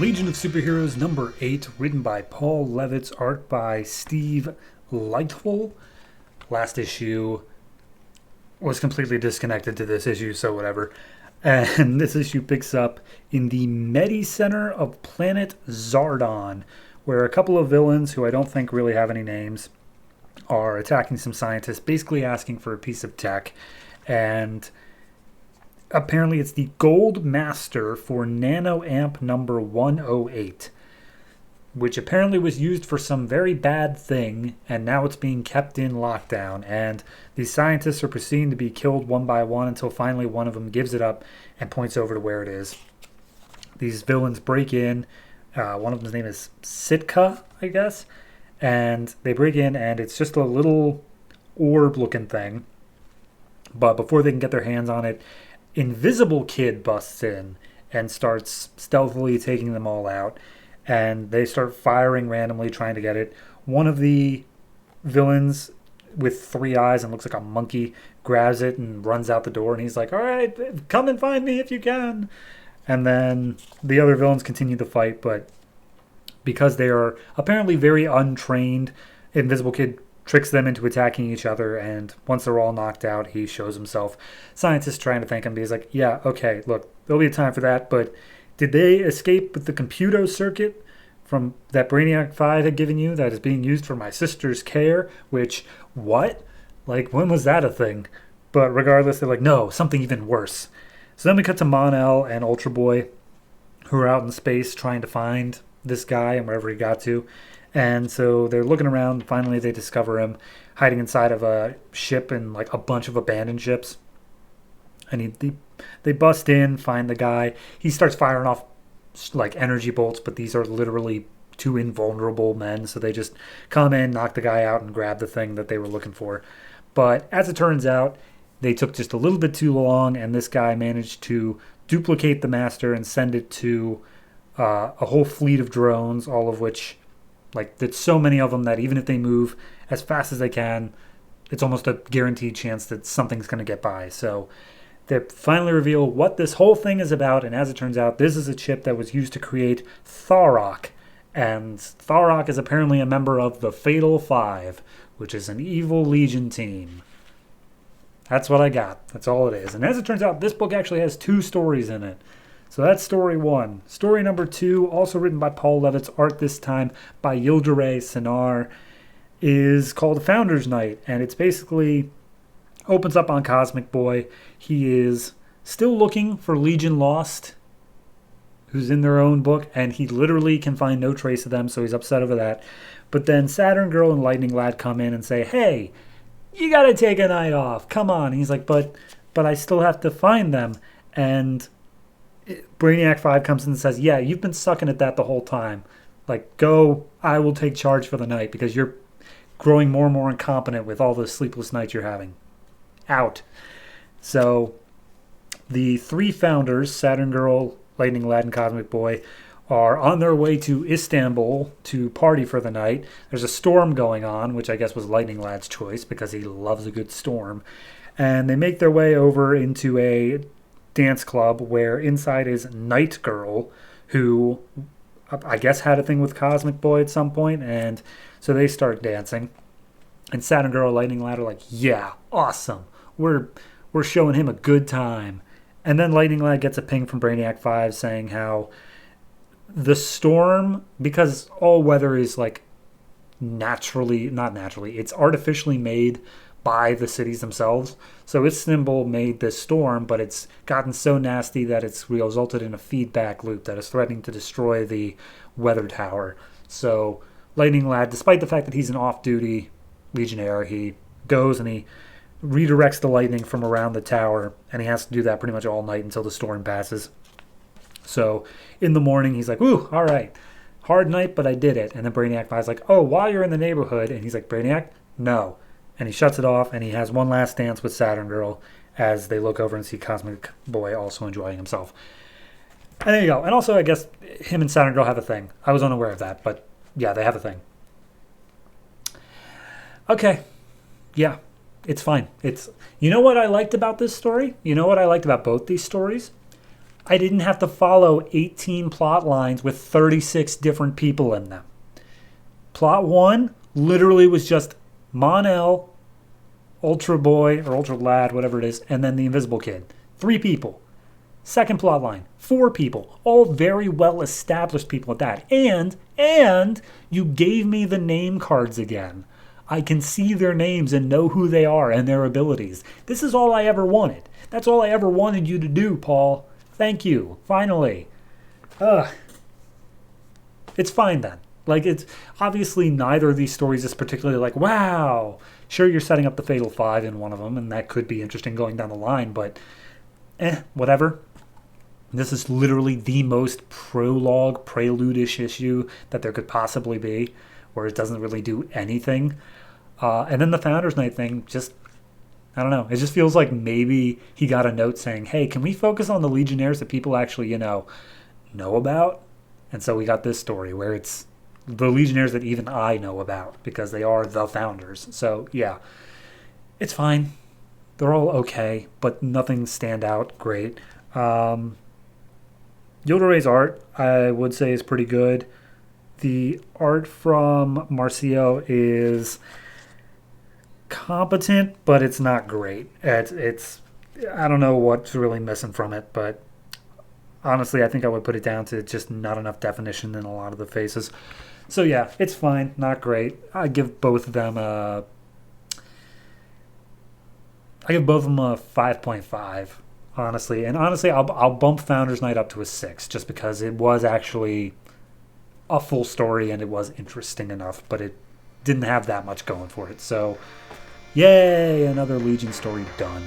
Legion of Superheroes number 8, written by Paul Levitz, art by Steve Lightful. Last issue was completely disconnected to this issue, so whatever. And this issue picks up in the Medi Center of Planet Zardon, where a couple of villains, who I don't think really have any names, are attacking some scientists, basically asking for a piece of tech. And apparently it's the gold master for nanoamp number 108, which apparently was used for some very bad thing, and now it's being kept in lockdown. And these scientists are proceeding to be killed one by one until finally one of them gives it up and points over to where it is. These villains break in. One of them's name is Sitka, I guess. And they break in, and it's just a little orb-looking thing. But before they can get their hands on it, Invisible Kid busts in and starts stealthily taking them all out. And they start firing randomly, trying to get it. One of the villains with 3 eyes and looks like a monkey grabs it and runs out the door. And he's like, all right, come and find me if you can. And then the other villains continue to fight, but because they are apparently very untrained, Invisible Kid tricks them into attacking each other, and once they're all knocked out, he shows himself. Scientists trying to thank him, but he's like, yeah, okay, look, there'll be a time for that, but did they escape with the computer circuit from that Brainiac 5 had given you that is being used for my sister's care? Which, what? Like, when was that a thing? But regardless, they're like, no, something even worse. So then we cut to Mon-El and Ultra Boy, who are out in space trying to find this guy and wherever he got to. And so they're looking around. Finally, they discover him hiding inside of a ship and like a bunch of abandoned ships. And they bust in, find the guy. He starts firing off like energy bolts, but these are literally 2 invulnerable men. So they just come in, knock the guy out, and grab the thing that they were looking for. But as it turns out, they took just a little bit too long, and this guy managed to duplicate the master and send it to a whole fleet of drones, all of which, like, there's so many of them that even if they move as fast as they can, it's almost a guaranteed chance that something's going to get by. So they finally reveal what this whole thing is about, and as it turns out, this is a chip that was used to create Tharok. And Tharok is apparently a member of the Fatal Five, which is an evil Legion team. That's what I got. That's all it is. And as it turns out, this book actually has 2 stories in it. So that's story 1. Story number 2, also written by Paul Levitz, art this time by Yildiray Sinar, is called Founders Night. And it's basically opens up on Cosmic Boy. He is still looking for Legion Lost, who's in their own book, and he literally can find no trace of them, so he's upset over that. But then Saturn Girl and Lightning Lad come in and say, hey, you gotta take a night off. Come on. And he's like, but I still have to find them. And Brainiac 5 comes in and says, yeah, you've been sucking at that the whole time. Like, go, I will take charge for the night because you're growing more and more incompetent with all the sleepless nights you're having. Out. So the 3 founders, Saturn Girl, Lightning Lad, and Cosmic Boy, are on their way to Istanbul to party for the night. There's a storm going on, which I guess was Lightning Lad's choice because he loves a good storm. And they make their way over into a dance club where inside is Night Girl, who I guess had a thing with Cosmic Boy at some point, and so they start dancing. And Saturn Girl and Lightning Lad are like, yeah, awesome. We're showing him a good time. And then Lightning Lad gets a ping from Brainiac 5 saying how the storm, because all weather is like not naturally, it's artificially made by the cities themselves. So Istanbul made this storm, but it's gotten so nasty that it's resulted in a feedback loop that is threatening to destroy the weather tower. So Lightning Lad, despite the fact that he's an off-duty Legionnaire, he goes and he redirects the lightning from around the tower, and he has to do that pretty much all night until the storm passes. So in the morning, he's like, ooh, all right, hard night, but I did it. And then Brainiac 5's like, oh, while you're in the neighborhood, and he's like, Brainiac, no. And he shuts it off, and he has one last dance with Saturn Girl as they look over and see Cosmic Boy also enjoying himself. And there you go. And also, I guess, him and Saturn Girl have a thing. I was unaware of that, but yeah, they have a thing. Okay. Yeah, it's fine. You know what I liked about this story? You know what I liked about both these stories? I didn't have to follow 18 plot lines with 36 different people in them. Plot 1 literally was just Mon-El, Ultra Boy or Ultra Lad, whatever it is, and then the Invisible Kid. 3 people. Second plot line, 4 people. All very well established people at that. And you gave me the name cards again. I can see their names and know who they are and their abilities. This is all I ever wanted. That's all I ever wanted you to do, Paul. Thank you. Finally. It's fine then. Like, it's obviously neither of these stories is particularly like, wow. Sure, you're setting up the Fatal 5 in one of them, and that could be interesting going down the line, but whatever. This is literally the most prologue, prelude-ish issue that there could possibly be, where it doesn't really do anything. And then the Founders Night thing, just, I don't know. It just feels like maybe he got a note saying, hey, can we focus on the Legionnaires that people actually, know about? And so we got this story where it's the Legionnaires that even I know about because they are the Founders. So, yeah, it's fine. They're all okay, but nothing stand out great. Yoda Ray's art, I would say, is pretty good. The art from Marcio is competent, but it's not great. It's I don't know what's really missing from it, but honestly, I think I would put it down to just not enough definition in a lot of the faces. So yeah, it's fine, not great. I give both of them a 5.5, honestly. And honestly, I'll bump Founders Night up to a 6 just because it was actually a full story and it was interesting enough, but it didn't have that much going for it. So, yay, another Legion story done.